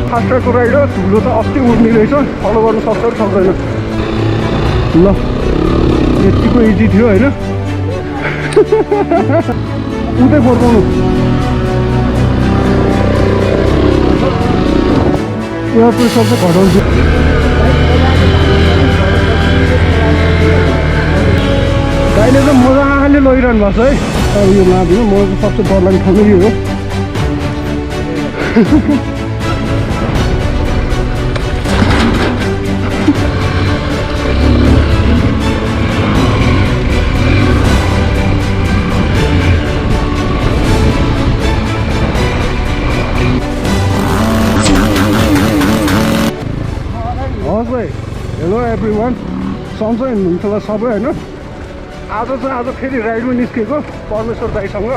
फास्टरको ride हो, धुलो त अस्ति उड्ने रहेछ, फलो गर्नु सक्छ कि सक्दैन। ल यतिको इजी थियो होइन। उतै फर्काउनु एयर प्रेसर चाहिँ घटाउँछु। दाइले चाहिँ मजाले लगिरहनु भएको छ है। अब यो लाँदिनँ, म सबसे डर लाग्ने ठाउँ यो हो। हेलो एभ्रिवान, सन्चै हुनुहुन्छ होला सबै होइन। आज फेरि राइडमा निस्केको परमेश्वर दाइसँग।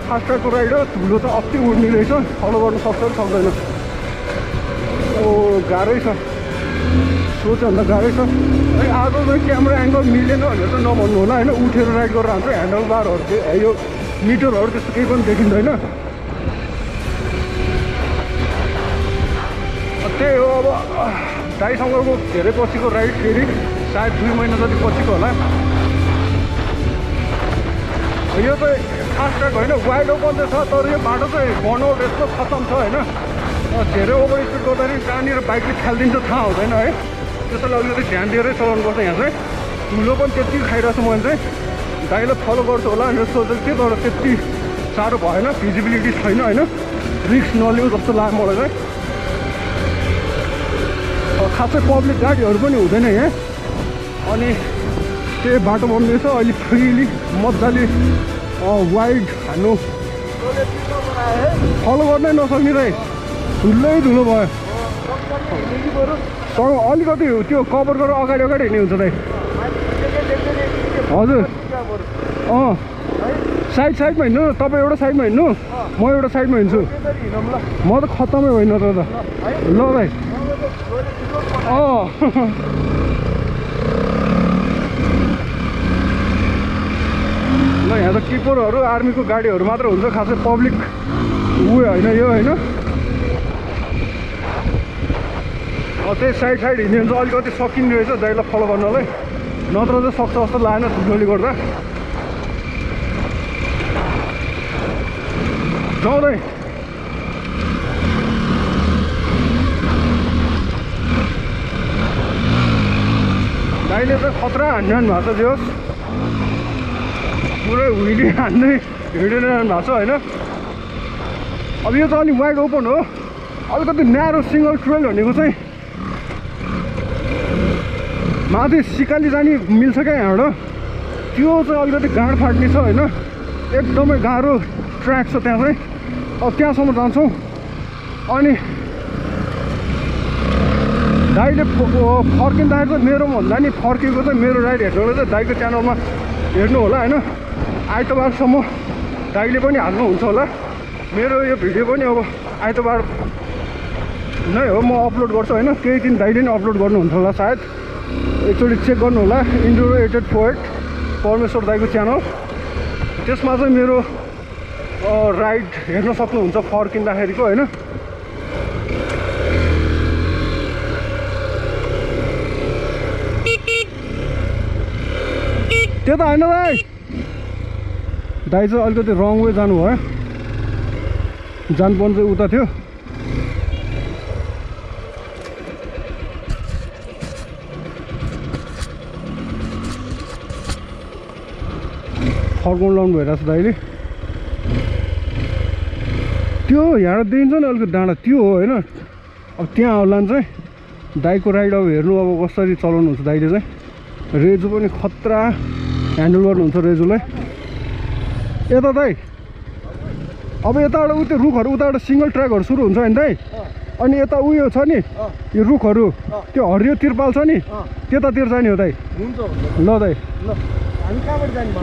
फास्टरको राइड हो, धुलो त अस्ति उड्ने रहेछ, फलो गर्नु सक्छ कि सक्दैन। गाह्रै छ, सोचभन्दा गाह्रै छ। आज चाहिँ क्यामेरा एङ्गल मिलेन भनेर चाहिँ नभन्नु होला होइन। उठेर राइड गरेर हान्छ, ह्यान्डल बारहरू चाहिँ यो मिटरहरू त्यस्तो केही पनि देखिँदैन। त्यही हो, अब दाइसँगको धेरै पछिको राइड, फेरि सायद 2 महिना जति पछिको होला। यो चाहिँ फास्ट ट्र्याक होइन, वाइड ओपन चाहिँ छ, तर यो बाटो चाहिँ बनआउट यस्तो खतम छ होइन। धेरै ओभर स्पिड गर्दाखेरि कहाँनिर बाइकले खेलिदिन्छ थाहा हुँदैन है। त्यसैले अलिकति ध्यान दिएरै चलाउनुपर्छ। यहाँ चाहिँ धुलो पनि त्यति खाइरहेको छु मैले चाहिँ। दाइलाई फलो गर्छु होला भनेर सोचेको थिएँ, तर त्यति साह्रो भएन, भिजिबिलिटी छैन होइन। रिस्क नलिउँ जस्तो लाग्यो मलाई चाहिँ। खासै पब्लिक गाडीहरू पनि हुँदैन यहाँ। अनि त्यही बाटो बन्दैछ अहिले, फ्रिली मजाले वाइड हान्नु, फलो गर्नै नसक्ने रहेछ, धुलै धुलो भयो। अलिकति त्यो कभर गरेर अगाडि हिँड्ने हुन्छ दाइ। हजुर साइडमा हिँड्नु, तपाईँ एउटा साइडमा हिँड्नु, म एउटा साइडमा हिँड्छु। म त खत्तमै होइन त। ल भाइ ल यहाँ त किपरहरू आर्मीको गाडीहरू मात्र हुन्छ, खासै पब्लिक उयो होइन यो होइन। त्यही साइड हिँड्ने हुन्छ, अलिकति सकिने रहेछ दाइलाई फलो गर्नलाई, नत्र चाहिँ सक्छ जस्तो लागेन धुलोले गर्दा। जाउँदै दाइले चाहिँ खतरा हान्नु भएको छ, त्यो पुरै हुइली हान्दै हिँडिरहनु भएको छ होइन। अब यो चाहिँ अलिक वाइड ओपन हो, अलिकति न्यारो सिङ्गल ट्रेल भनेको चाहिँ माथि सिकाली जाने मिल्छ क्या यहाँबाट, त्यो चाहिँ अलिकति गाँड फाट्ने छ होइन। एकदमै गाह्रो ट्र्याक छ त्यहाँ चाहिँ। अब त्यहाँसम्म जान्छौँ। अनि दाइले फर्किँदाखेरि चाहिँ मेरो भन्दा नि फर्केको चाहिँ मेरो राइड हेर्नुलाई चाहिँ दाइको च्यानलमा हेर्नु होला होइन। आइतबारसम्म दाइले पनि हाल्नुहुन्छ होला। मेरो यो भिडियो पनि अब आइतबार नै हो म अपलोड गर्छु होइन। केही दिन दाइले नै अपलोड गर्नुहुन्छ होला सायद, एकचोटि चेक गर्नु होला। इन्डोरो 848 परमेश्वर दाइको च्यानल, त्यसमा चाहिँ मेरो राइड हेर्न सक्नुहुन्छ फर्किँदाखेरिको होइन। त्यो त होइन दाइ, दाइ चाहिँ अलिकति रङ वे जानुभयो, जानुपर्ने चाहिँ उता थियो। फर्काउनु लाउनु भइरहेको छ दाइले। त्यो यहाँ देखिन्छ नि अलिकति डाँडा, त्यो हो होइन। अब त्यहाँ होला चाहिँ दाइको राइड अब हेर्नु, अब कसरी चलाउनुहुन्छ दाइले चाहिँ। रेजु पनि खतरा ह्यान्डल गर्नुहुन्छ रेजुलाई। यता दाइ अब यताबाट उ त्यो रुखहरू, उताबाट सिङ्गल ट्र्याकहरू सुरु हुन्छ नि दाइ। अनि यता उयो छ नि यो रुखहरू, त्यो हरियो तिरपाल छ नि, त्यतातिर जाने हो दाइ। ल दाइ,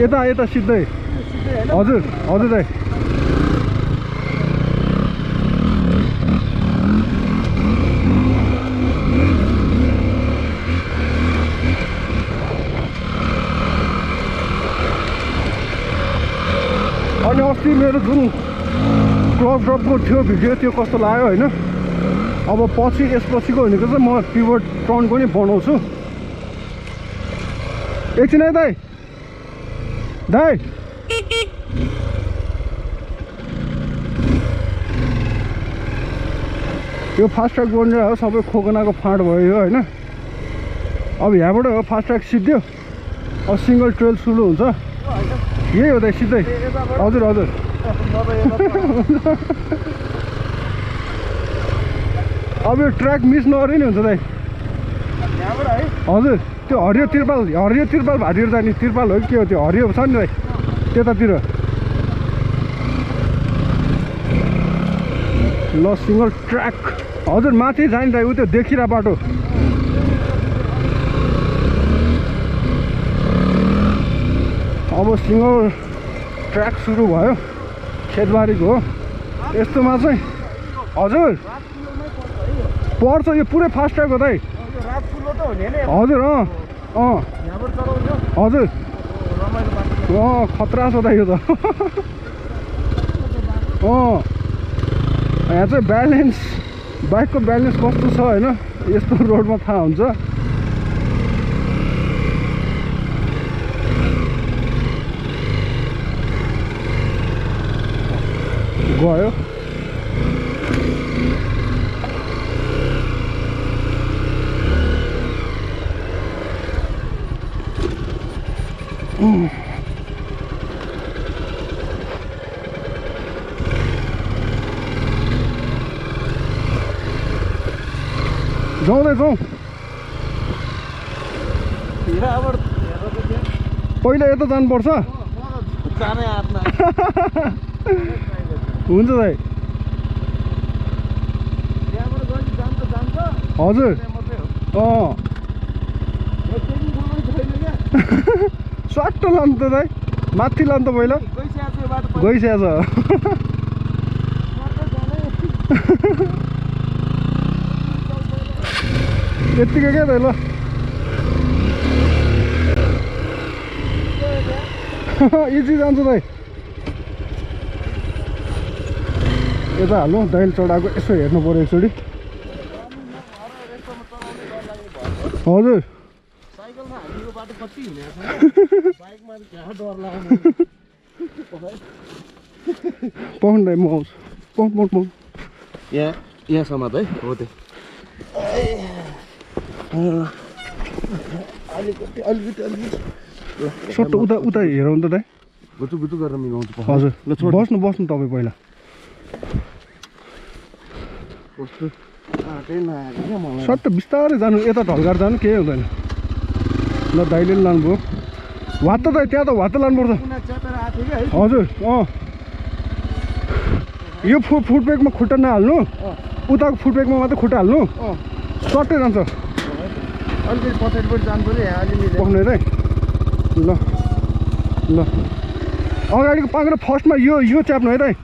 यता यता सिधै। हजुर हजुर दाइ। अनि अस्ति अस्ति मेरो जुन क्लच ड्रपको थियो भिडियो त्यो कस्तो लाग्यो होइन अब पछि यसपछिको भनेको चाहिँ म पिभट टर्नको नि बनाउँछु एकछिन है दाइ दाइ यो फास्ट ट्र्याक बनेर हो सबै खोकनाको फाँट भयो होइन अब यहाँबाट हो फास्ट ट्र्याक सिद्धो अब सिङ्गल ट्रेल सुरु हुन्छ यही हो दाइ सिधै हजुर हजुर अब यो ट्र्याक मिस नगरे नि हुन्छ दाइ हजुर त्यो हरियो तिरपाल भाँतिर जाने तिरपाल हो कि के हो त्यो हरियो छ नि दाइ त्यतातिर ल सिङ्गल ट्र्याक हजुर माथि जाने दाइ उ त्यो देखिरह बाटो अब सिङ्गल ट्र्याक सुरु भयो खेतबारीको हो यस्तोमा चाहिँ हजुर पर्छ यो पुरै फास्ट ट्र्याक हो दाइ हजुर हजुर खतरा छ दाइ यो त यहाँ चाहिँ ब्यालेन्स बाइकको ब्यालेन्स कस्तो छ होइन यस्तो रोडमा थाहा हुन्छ गयो जाउँ पहिला यता जानुपर्छ हुन्छ दाइ हजुर स्वाट लानु त दाइ माथि लानु त पहिला गइसकेको छ यत्तिकै क्या दाइ ल इजी जान्छ दाइ यता हाल्नु दाइल चढाएको यसो हेर्नु पऱ्यो एकचोटि हजुर पाउनु दाइ म आउँछु पाउनु यहाँ समात है हो त्यो अलिकति सट्ट उता हेरौँ त दाइ गुचु गरेर मिलाउँछु हजुर बस्नु तपाईँ पहिला सट्ट बिस्तारै जानु यता ढल्काएर जानु केही हुँदैन ल दाइले पनि लानुभयो वात त दाइ त्यहाँ त वात लानुपर्छ हजुर यो फुटब्रेकमा खुट्टा नहाल्नु उताको फुटब्रेकमा मात्रै खुट्टा हाल्नु सट्टै जान्छ अलिकति पछाडिपट्टि जानु पऱ्यो यहाँ अलिकति पक्नु दाइ ल अगाडिको पाङ्ग्रो फर्स्टमा यो च्याप्नु है दाइ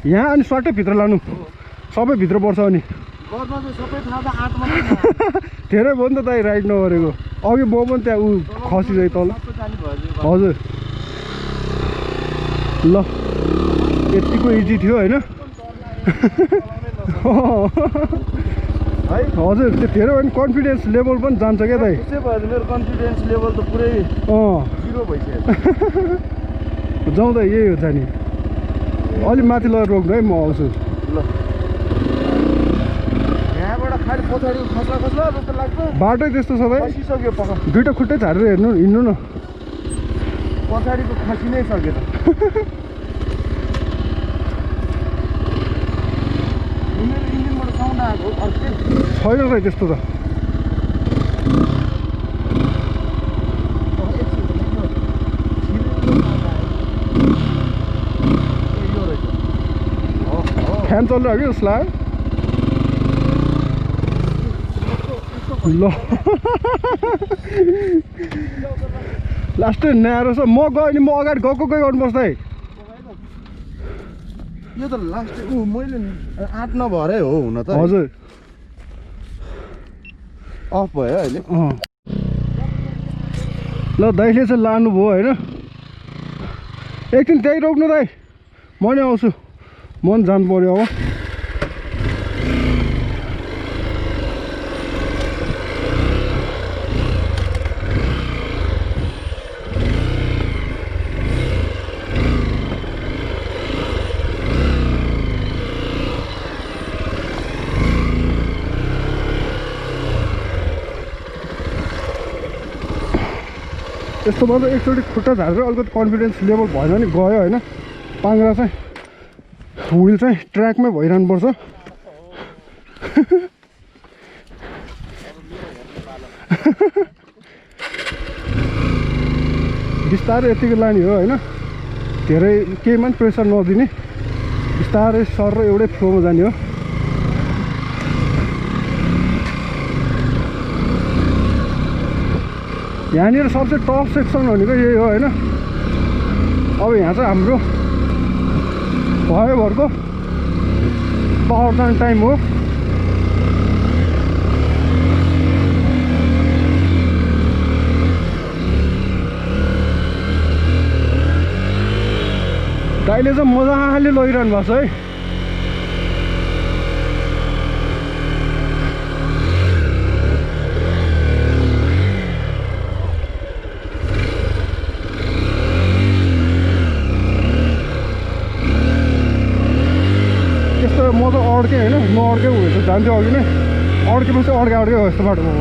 यहाँ अनि सट्टै भित्र लानु सबै भित्र पर्छ अनि धेरै भयो नि त दाइ राइड नगरेको अघि म पनि त्यहाँ ऊ खसिरहेँ तल हजुर ल यतिको इजी थियो होइन हजुर त्यो धेरै भयो भने कन्फिडेन्स लेभल पनि जान्छ क्या दाइ मेरो कन्फिडेन्स लेभल त पुरै जिरो भइसक्यो जाउँदा यही हो जाने अलि माथि लगेर रोक्नु है म आउँछु ल यहाँबाट खालि पछाडि खस्ला रोक्न लाग्छ बाटै त्यस्तो छ दाइ खसिसक्यो पक्का दुइटा खुट्टै झारेर हिँड्नु न पछाडिको खसि नै सक्यो त इन्जिनबाट साउन्ड आएको अर्कै छैन दाइ त्यस्तो त फ्यान चलिरहेको कि जस्तो लाग्यो ल लास्टै न्यारो छ म गएँ नि म अगाडि गएको गर्नुपर्छ है यो त लास्ट मैले 8 नभरै हो हुन त हजुर अफ भयो अहिले ल दाइले चाहिँ लानुभयो होइन एकदिन त्यही रोक्नु दाइ म नि आउँछु म नि जानु पर्यो अब यस्तोमा चाहिँ एकचोटि खुट्टा झारेर अलिकति कन्फिडेन्स लेभल भएन नि गयो होइन पाङ्ग्रा चाहिँ व्हिल चाहिँ ट्र्याकमै भइरहनुपर्छ बिस्तारै यतिको लाने हो होइन धेरै केहीमा पनि प्रेसर नदिने बिस्तारै सर र एउटै फ्लोमा जाने हो यहाँनिर सबसे टप सेक्सन भनेको यही हो होइन अब यहाँ चाहिँ हाम्रो भयो भरको पावर जाने टाइम हो दाइले चाहिँ मजाले लगिरहनु भएको छ है म त अड्केँ होइन नअड्केको भए त जान्थ्यो अघि नै अड्केपछि अड्के हो यस्तो बाटोमा म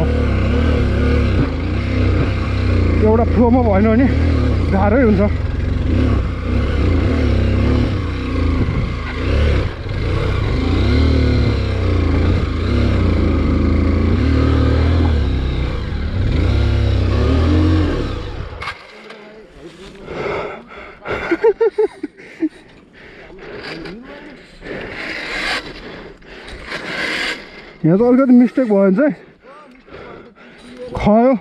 एउटा फ्लोमा भएन भने गाह्रै हुन्छ यहाँ चाहिँ अलिकति मिस्टेक भयो भने चाहिँ खयो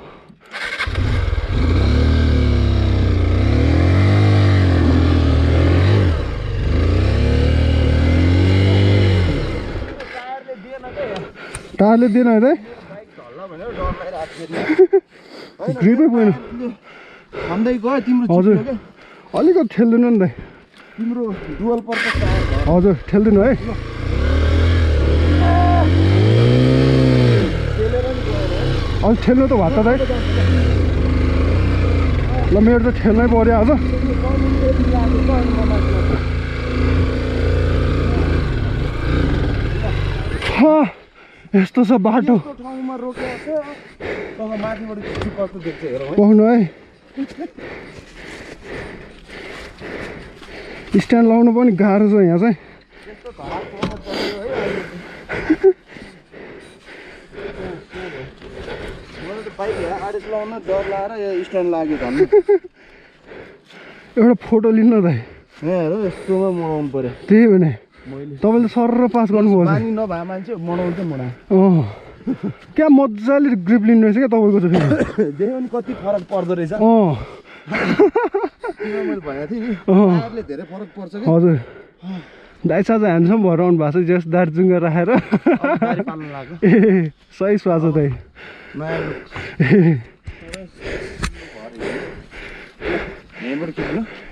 टायरले दिएन है त ग्रिपै पुगेन हजुर अलिकति ठेल्दिनु नि त तिम्रो डुअल पर्पस टायर हजुर ठेल्दिनु है अलिक ठेल्नु त भएको त ल मेरो त ठेल्नै पर्यो आज यस्तो छ बाटो पाउनु है स्ट्यान्ड लाउनु पनि गाह्रो छ यहाँ चाहिँ एउटा फोटो लिनु त यस्तोमा मनाउनु पर्यो त्यही भने तपाईँले सर पास गर्नुभयो नभए मान्छे मनाउँछ मना क्या मजाले ग्रिप लिनु रहेछ क्या तपाईँको चाहिँ फेरि देख्यो नि कति फरक पर्दो रहेछ मैले भनेको थिएँ नि टायरले धेरै फरक पर्छ कि हजुर दाइ साझ ह्यान्डसम भएर आउनु भएको छ जस दार्जिलिङमा राखेर ए सही स्वाद छ दाइ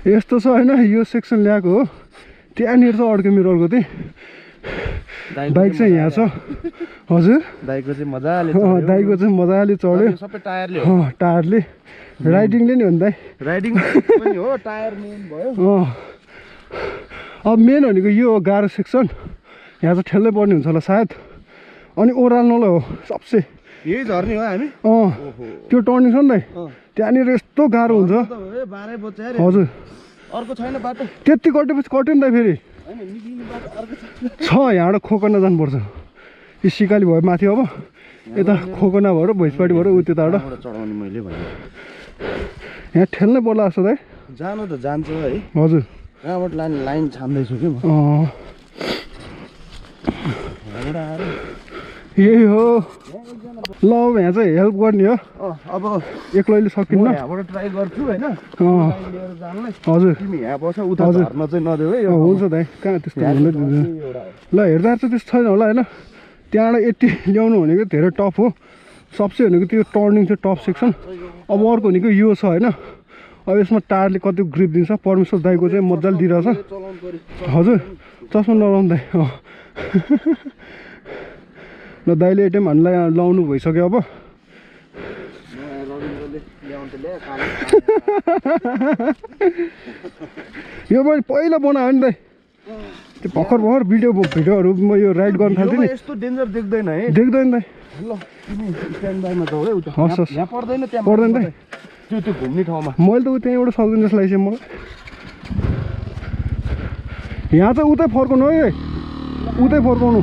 यस्तो छ होइन यो सेक्सन ल्याएको हो त्यहाँनिर चाहिँ अड्क्यो मेरो अर्को चाहिँ बाइक चाहिँ यहाँ छ हजुर दाइको चाहिँ मजाले चढ्यो सबै टायरले टायरले राइडिङले नि हो नि दाइ राइडिङ पनि हो टायर मेन भयो अब मेन भनेको यो हो गाह्रो सेक्सन यहाँ चाहिँ ठेल्दै पर्ने हुन्छ होला सायद अनि ओह्राल्नुलाई हो सबसे यही झर्ने हो हामी त्यो टर्निङ छ नि दाइ त्यहाँनिर यस्तो गाह्रो हुन्छ हजुर अर्को छैन बाटो त्यति कटेपछि कट्यो नि त फेरि छ यहाँबाट खोकना जानुपर्छ यो सिकाली भयो माथि अब यता खोकना भएर भैँसपाटी भएर उ त्यताबाट चढाउने मैले भने यहाँ ठेल्नै पर्ला जस्तो दाइ जानु त जान्छ है हजुर यहाँबाट लाइन छान्दैछु कि म यही हो ल अब यहाँ चाहिँ हेल्प गर्ने हो अब एक्लैले सकिन्न यहाँबाट ट्राई गर्छु होइन हजुर तिमी यहाँ बस उता झर्न चाहिँ नदेऊ है हुन्छ दाइ कहाँ त्यस्तो हुँदै दिँदैन ल हेर्दा चाहिँ त्यस्तो छैन होला होइन त्यहाँबाट यति ल्याउनु भनेको धेरै टफ हो सबसे भनेको त्यो टर्निङ चाहिँ टफ सेक्सन अब अर्को भनेको यो छ होइन अब यसमा टायरले कति ग्रिप दिन्छ परमेश्वर दाइको चाहिँ मजाले दिइरहेछ चलाउनु पर्यो हजुर चस्मा नलाउनु दाइ ल दाइले एटिएम हामीलाई लाउनु भइसक्यो अब रविन्द्रले ल्याउनु त ल्यायो कालो यो पनि पहिला बनायो नि दाइ त्यो भर्खर भिडियोहरू म यो राइड गर्न थाल्थेँ नि यस्तो डेन्जर देख्दैन है देख्दैन दाइ ल तिमी स्ट्यान्ड बाईमा जाऊ है उता हस् हस् यहाँ पर्दैन त्यहाँ पर्दैन दाइ त्यो घुम्ने ठाउँमा मैले त त्यहाँबाट सक्दैन जस्तो लागेको छ मलाई यहाँ चाहिँ उतै फर्काउनु है उतै फर्काउनु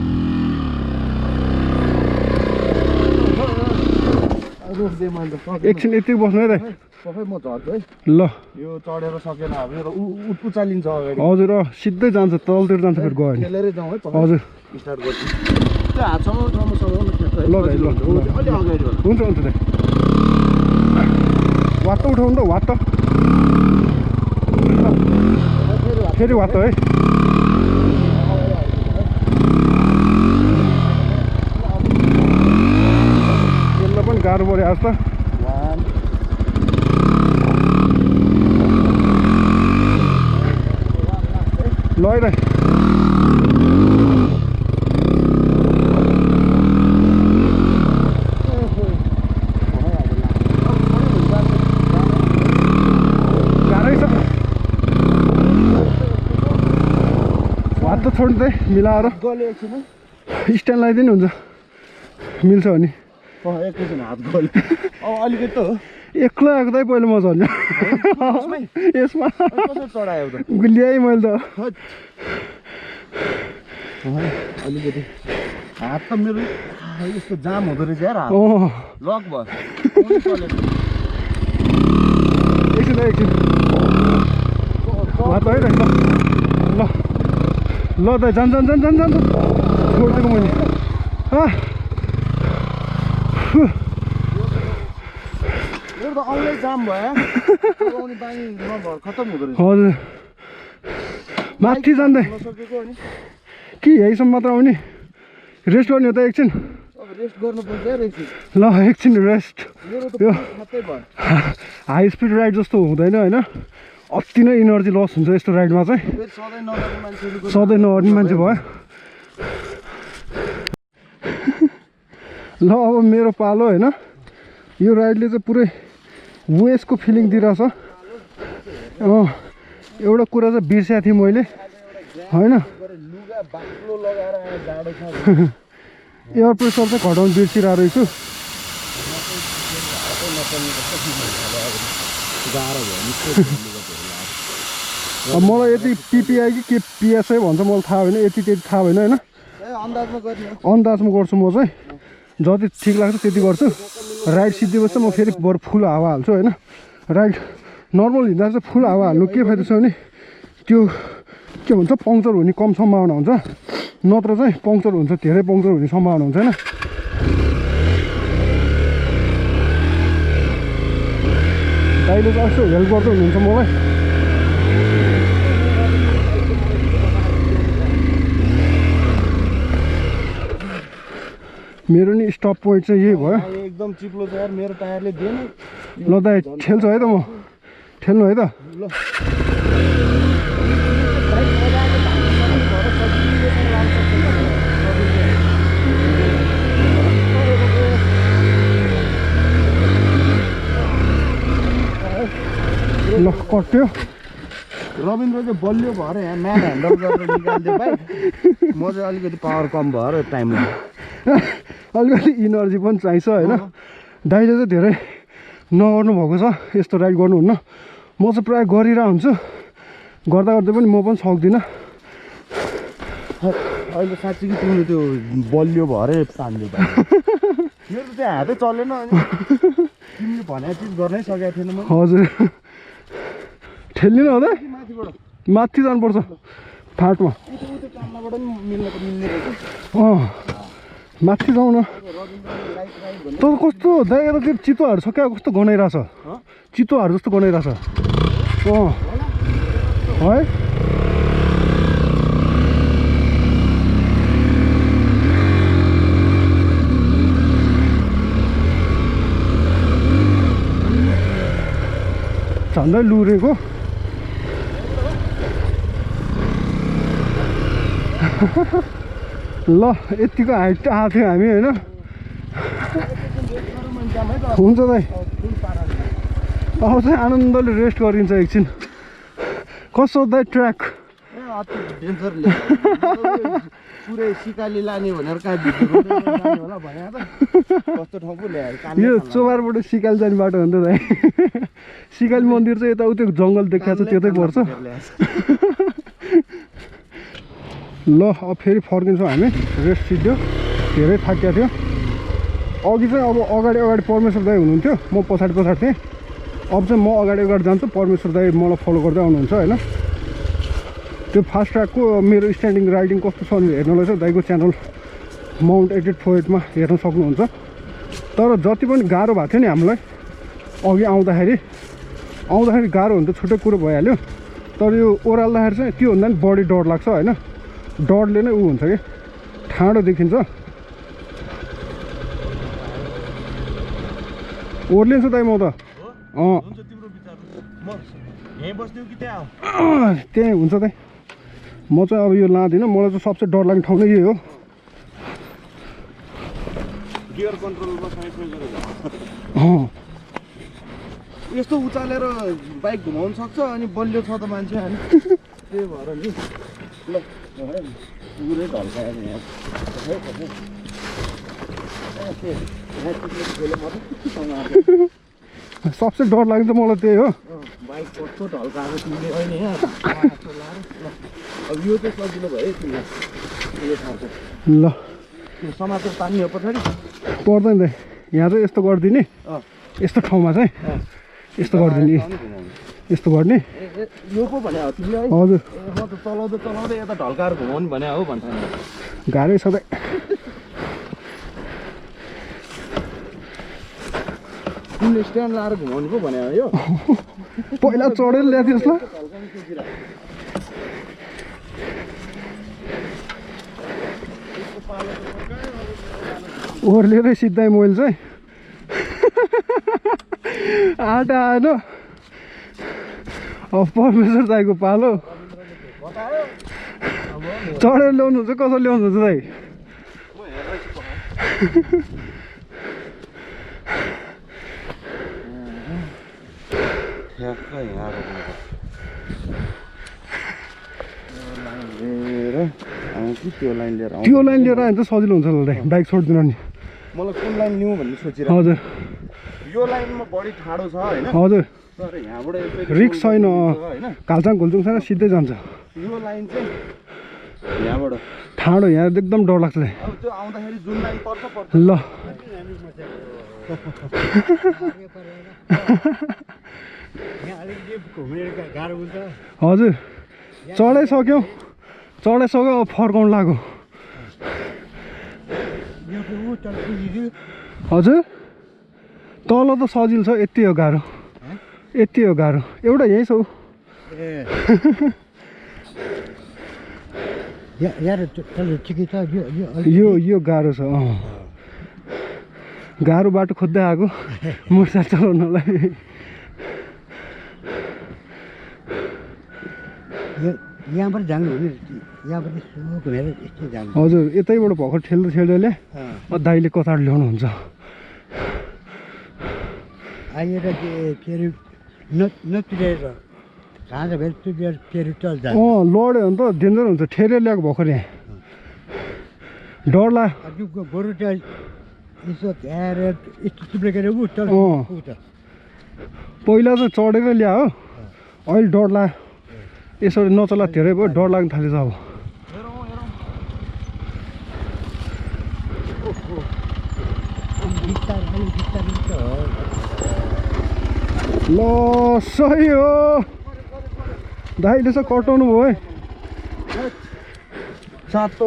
रोक्दै मैले त सकेन एकछिन यति बस्नु है दाइ सबै म झर्छु है ल यो चढेर सकेन अब यो उठ्नु चालिन्छ अगाडि हजुर सिधै जान्छ तलतिर जान्छ फेरि गयो भने खेलेरै जाउँ है हजुर स्टार्ट गर्छु त्यो हातसम्म ठाउँसम्म ल दाइ ल अलि अगाडि होला हुन्छ हुन्छ दाइ वात्त उठाउनु त वात्त फेरि वात्त है यसलाई पनि गाह्रो पऱ्यो आज त ल है दाइ हात त छोड्नु चाहिँ मिलाएर गल्यो एकछिन स्ट्यान्ड लगाइदिनु हुन्छ मिल्छ भने एकैछिन हात गल्यो अब अलिकति त हो एक्लै आएको चाहिँ पहिला म झर्नु यसमा कसरी चढायो त ल्याएँ मैले त अलिकति हात त मेरो यस्तो जाम हुँदो रहेछ यार हात अँ लक भयो एकछिन एकछिन हात है ल ल दाइ जान छोडिदिएको मैले मेरो त आउनै जाम भयो आउने बानी नभएर खत्तम हुँदो रहेछ हजुर माथि जाँदै नसकेको अनि के यहीसम्म मात्र आउने रेस्ट गर्ने हो त एकछिन अब रेस्ट गर्नुपर्छ यार एकछिन ल एकछिन रेस्ट मेरो त यो खत्तै भयो हाई स्पिड राइड जस्तो हुँदैन होइन अति नै इनर्जी लस हुन्छ यस्तो राइडमा चाहिँ फेरि सधैँ नगर्ने मान्छेहरू सधैँ नअर्ने मान्छे भयो ल अब मेरो पालो होइन यो राइडले चाहिँ पुरै वेस्टको फिलिङ दिइरहेछ एउटा कुरा चाहिँ बिर्सेको थिएँ मैले होइन लुगा बाक्लो लगाएर आएर जाडो छ एयर प्रेसर चाहिँ घटाउनु बिर्सिरहेको रहेछु अब मलाई यति पिपिआई कि के पिएसआई भन्छ मलाई थाहा भएन यति त्यति थाहा भएन होइन अन्दाजमा गर्ने अन्दाजमा गर्छु म चाहिँ जति ठिक लाग्छ त्यति गर्छु राइड सिद्धिएपछि म फेरि बरु फुल हावा हाल्छु होइन राइड नर्मल हिँड्दा चाहिँ फुल हावा हाल्नु के फाइदा छ भने त्यो के भन्छ पङ्क्चर हुने कम सम्भावना हुन्छ नत्र चाहिँ पङ्क्चर हुन्छ धेरै पङ्क्चर हुने सम्भावना हुन्छ होइन दाइले चाहिँ यसो हेल्प गर्दै हुनुहुन्छ मलाई मेरो नि स्टप पोइन्ट चाहिँ यही भयो एकदम चिप्लो छ यार मेरो टायरले दिएन ल दाइ ठेल्छु है त म ठेल्नु है त ल ल कट्यो रविन्द्र चाहिँ बलियो भएर यहाँ म्यान ह्यान्डल गरेर निकालिदियो भाइ म चाहिँ अलिकति पावर कम भएर टाइम लाग्यो अलिकति इनर्जी पनि चाहिन्छ होइन दाइले चाहिँ धेरै नगर्नु भएको छ यस्तो राइड गर्नुहुन्न म चाहिँ प्रायः गरिरहेको हुन्छु गर्दा गर्दै पनि म पनि सक्दिनँ अहिले साँच्ची कि तिमीले त्यो बलियो भएरै तान्दियो भाइ मेरो त त्यहाँ हातै चलेन अनि तिमीले भनेको चिज गर्नै सकेको थिएन म हजुर ठेल्ने नहुँदा माथिबाट माथि जानुपर्छ फाटमा उतै कामबाट पनि मिल्ने रहेछ माथि जाउँ न तर कस्तो दाइ यता त्यो चितुवाहरू छ क्या कस्तो गनाइरहेछ चितुवाहरू जस्तो गनाइरहेछ है झन् झन्डै लुरेको ल यतिको हाइट आएको थियो हामी होइन हुन्छ दाइ अब चाहिँ आनन्दले रेस्ट गरिन्छ एकछिन कसो दाइ ट्र्याक पुरै सिकाली लाने भनेर होला भने कस्तो ठाउँ पो ल्याएर यो चोबारबाट सिकाली जाने बाटो हो नि त दाइ सिकाली मन्दिर चाहिँ यता उतै जङ्गल देखाएको छ त्यतै पर्छ ल अब फेरि फर्किन्छौँ हामी रेस्ट सिद्धो धेरै थाकिएको थियो अघि चाहिँ अब अगाडि परमेश्वर दाइ हुनुहुन्थ्यो म पछाडि थिएँ अब चाहिँ म अगाडि जान्छु परमेश्वर दाइ मलाई फलो गर्दै आउनुहुन्छ होइन त्यो फास्ट ट्र्याकको मेरो स्ट्यान्डिङ राइडिङ कस्तो छ भनेर हेर्नलाई चाहिँ दाइको च्यानल माउन्ट 8848मा हेर्न सक्नुहुन्छ तर जति पनि गाह्रो भएको थियो नि हामीलाई अघि आउँदाखेरि गाह्रो हुनु त छुट्टै कुरो भइहाल्यो तर यो ओह्राल्दाखेरि चाहिँ त्योभन्दा पनि बढी डर लाग्छ होइन डरले नै ऊ हुन्छ कि ठाडो देखिन्छ ओर्लिन्छ दाइ म त त्यहीँ हुन्छ दाइ म चाहिँ अब यो लाँदिनँ मलाई चाहिँ सबसे डर लाग्ने ठाउँ नै यही हो गियर कन्ट्रोलमा यस्तो उचालेर बाइक घुमाउनु सक्छ अनि बलियो छ त मान्छे अनि त्यही भएर नि ल पुरै ढल्कायो नि सबसे डर लाग्ने त मलाई त्यही हो बाइक कस्तो ढल्काएको तिमीले अहिले अब यो चाहिँ सजिलो भयो तिमीलाई ल समाचार तान्ने हो पछाडि पर्दैन दाइ यहाँ चाहिँ यस्तो गरिदिने यस्तो ठाउँमा चाहिँ यस्तो गरिदिने यस्तो गर्ने यो पो भने हो तिमीले है हजुर म त चलाउँदै यता ढल्काएर घुमाउनु भने हो भन्छ गाह्रै छ दाइ तिमीले स्ट्यान्ड लाएर घुमाउनु पो भने हो यो पहिला चढेर ल्याएको थिएँ ओर्लेरै सिधै मैले चाहिँ आँटा आएन अब परमेश्वर दाइको पालो चढेर ल्याउनुहुन्छ कसरी ल्याउनुहुन्छ दाइ त्यो लाइन लिएर आयो भने त सजिलो हुन्छ होला दाइ बाइक छोड्दिनु नि मलाई कुन लाइन लिउँ भन्ने सोचिरहेको हजुर यो लाइनमा बढी ठाडो छ होइन हजुर तर यहाँबाट रिक्स छैन कालचाङ घुल्चुङ छैन सिधै जान्छ यो लाइन चाहिँ यहाँबाट ठाडो यहाँ एकदम डर लाग्छ दाइ अब त्यो आउँदाखेरि जुन लाइन पर्छ ल हजुर चढाइसक्यौँ अब फर्काउनु लाग्यो हजुर तल त सजिलो छ यति हो गाह्रो एउटा यहीँ छ यो गाह्रो छ गाह्रो बाटो खोज्दै आएको मोटरसाइकल चलाउनलाई यहाँबाट जानु हजुर यतैबाट भर्खर ठेल्दै ल्या दाइले कतार ल्याउनुहुन्छ आएर फेरि नतिरेर कहाँ फेरि फेरि चल जा लड्यो भने त डेन्जर हुन्छ ठेलेर ल्याएको भर्खर यहाँ डर लाग्यो गोरु यसो ध्याएर यस्तो चिप्लेर चल पहिला चाहिँ चढेर ल्या हो अहिले डर लाग्यो यसरी नचला धेरै भयो डर लाग्न थालेछ अब ल सही हो दाइले चाहिँ कटाउनु भयो है सातो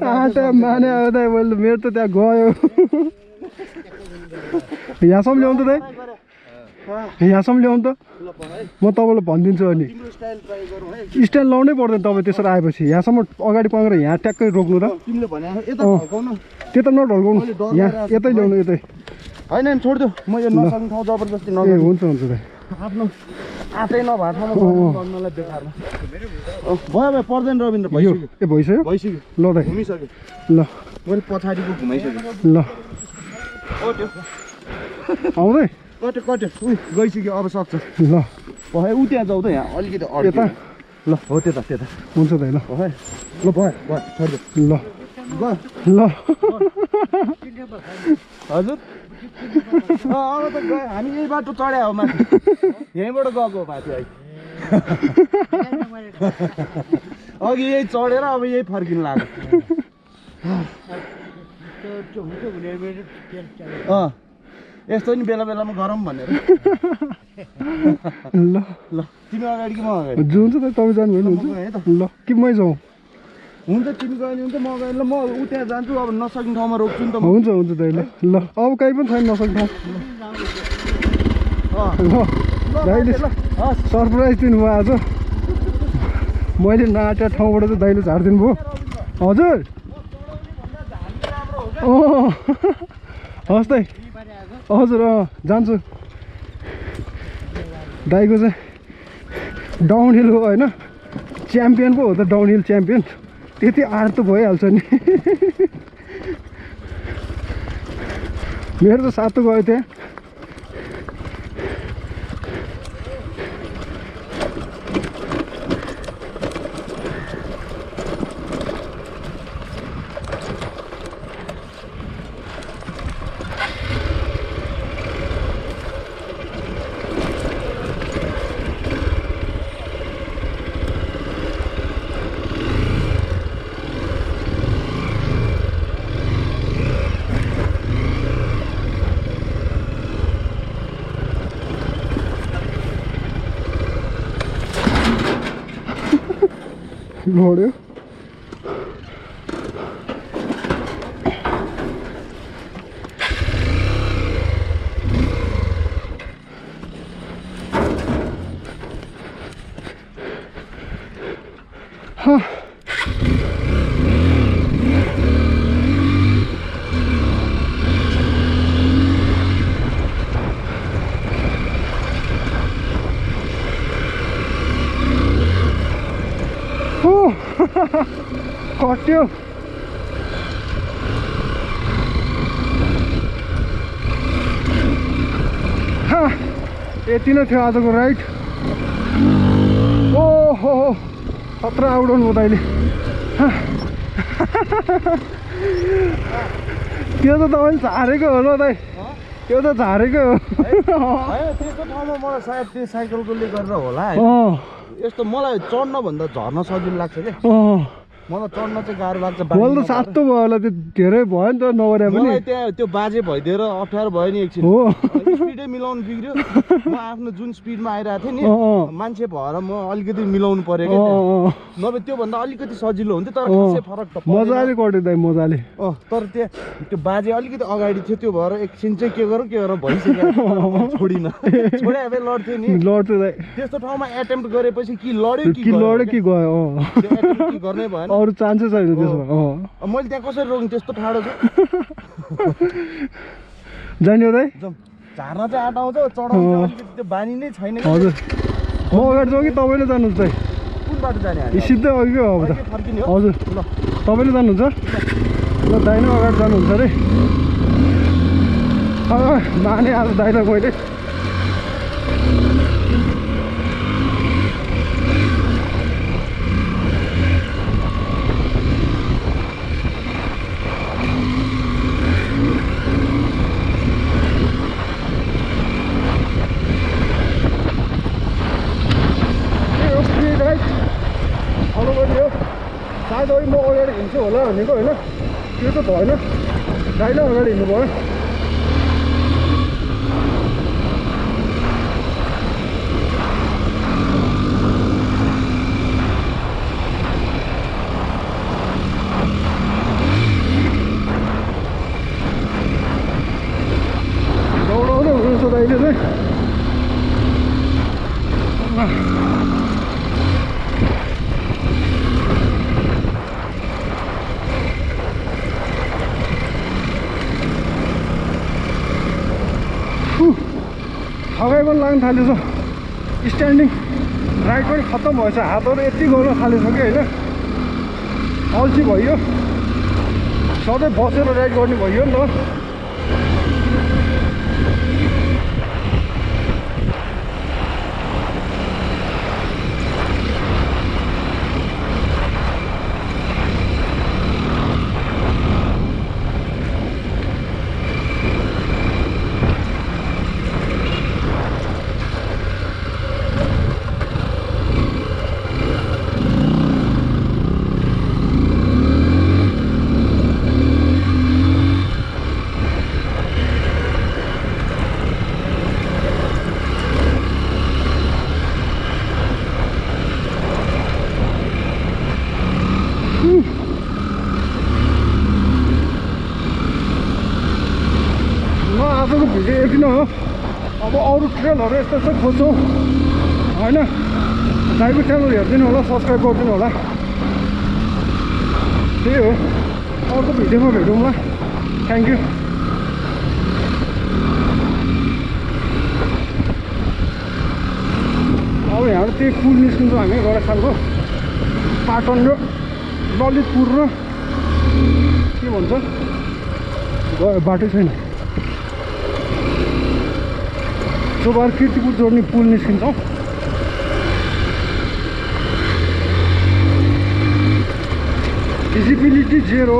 आँटा माने दाइ मैले मेरो त त्यहाँ गयो यहाँसम्म ल्याउनु त दाइ यहाँसम्म ल्याउनु त म तपाईँलाई भनिदिन्छु अनि स्ट्यान्ड लाउनै पर्दैन तपाईँ त्यसरी आएपछि यहाँसम्म अगाडि पग्रेर यहाँ ट्याक्कै रोक्नु र त्यता नढल्काउनु यहाँ यतै ल्याउनु यतै होइन नि छोडिदियो म यो नसक्ने ठाउँ जबरजस्ती ए नगर्नु हुन्छ हुन्छ दाइ आफ्नो आफै नभएको ठाउँमा गर्नलाई बेकारमा भयो भयो पर्दैन रविन्द्र यो भइसक्यो ए भइसक्यो भइसक्यो ल दाइ घुमिसक्यो ल मैले पछाडिको घुमाइसकेँ ल कट्यो आउँदै कट्यो कट्यो गइसक्यो अब सक्छ ल भयो ऊ त्यहाँ जाउँ त यहाँ अलिकति यता ल हो त्यता त्यता हुन्छ दाइ ल भयो ल भयो भयो छोडिदियो ल गयो ल हजुर अब त गयो हामी यही बाटो चढ्या हो माथि यहीँबाट गएको माथि अहिले अघि यही चढेर अब यही फर्किनु लाग्यो यस्तो नि बेला बेलामा गरौँ भनेर ल ल तिमी अगाडि कि म अगाडि हुन्छ दाइ तपाईँ जानुभयो नि म हुन्छ गएँ है त ल कि मै जाउँ हुन्छ तिमी गयो भने हुन्छ म गएँ ल म ऊ त्यहाँ जान्छु अब नसक्ने ठाउँमा रोक्छु नि त म हुन्छ हुन्छ दाइ ल ल अब कहीँ पनि छैन नसक्ने ठाउँ ल दाइले हस् सरप्राइज दिनुभयो आज मैले नआँटेको ठाउँबाट चाहिँ दाइले झारिदिनु भयो हजुर हस् दाइ हजुर जान्छु दाइको चाहिँ डाउन हिल हो होइन च्याम्पियन पो हो त डाउन हिल च्याम्पियन त्यति आँट त भइहाल्छ नि मेरो त सातो गयो त्यहाँ घोड्यो कट्यो यति नै थियो आजको राइड ओहो खतरा उडाउनु हो दाइले त्यो त तपाईँले झारेको हो ल दाइ त्यो त झारेको हो त्यस्तो ठाउँमा मलाई सायद त्यो साइकलकोले गरेर होला है यस्तो मलाई चढ्नभन्दा झर्न सजिलो लाग्छ क्या मलाई चढ्न चाहिँ गाह्रो लाग्छ मैले त सातो भयो होला त्यो धेरै भयो नि त नगरे पनि मलाई त्यहाँ त्यो बाजे भइदिएर अप्ठ्यारो भयो नि एकछिन हो स्पिडै मिलाउनु बिग्रियो म आफ्नो जुन स्पिडमा आइरहेको थिएँ नि मान्छे भएर म अलिकति मिलाउनु पर्यो क्या नभए त्योभन्दा अलिकति सजिलो हुन्थ्यो तर खासै फरक त मजाले कट्यो दाइ मजाले तर त्यहाँ त्यो बाजे अलिकति अगाडि थियो त्यो भएर एकछिन चाहिँ के गरौँ भइसक्यो छोडिनँ छोडे भए लड्थ्यो नि लड्थ्यो दाइ त्यस्तो ठाउँमा एटेम्प्ट गरेपछि कि लड्यो कि लड्यो कि गयो कि गर्नै भएन अरू चान्सै छैन त्यसमा मैले त्यहाँ कसरी रोक्नु त्यस्तो ठाडो छ जाने हो दाइ जाउँ झार्न चाहिँ आँट आउँछ चढाउनु अलिकति त्यो बानी नै छैन हजुर म अगाडि जाउँ कि तपाईँले जानुहुन्छ दाइ कुन बाटो जाने हामी सिधै अघि हो अब त फर्किने हो हजुर ल तपाईँले जानुहुन्छ ल दाइ नै अगाडि जानुहुन्छ अरे माने आज दाइलाई मैले सायद अघि म अगाडि हिँड्छु होला भनेको होइन त्यो त भएन दाइले अगाडि हिँड्नु भयो दौडाउँदै हुनुहुन्छ दाइले चाहिँ पनि लाग्न थालेछ स्ट्यान्डिङ राइड पनि खत्तम भएछ हातहरू यति गर्न थालेछ कि होइन अल्छी भइयो सधैँ बसेर राइड गर्ने भइयो नि त आजको भिडियो यति नै हो अब अरू ट्रेलहरू यस्तो यस्तो खोज्छौँ होइन ड्राइभर च्यानल हेरिदिनु होला सब्सक्राइब गरिदिनु होला त्यही हो अर्को भिडियोमा भेटौँला थ्याङ्क यू अब यहाँबाट त्यही पुल निस्किन्छौँ हामी गडेखालको पाटन र ललितपुर र के भन्छ गयो बाटै छैन चोबार कीर्तिपुर जोड्ने पुल निस्किन्छौँ भिजिबिलिटी 0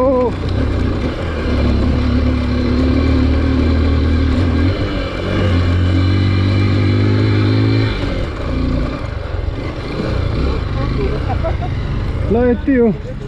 ल यति हो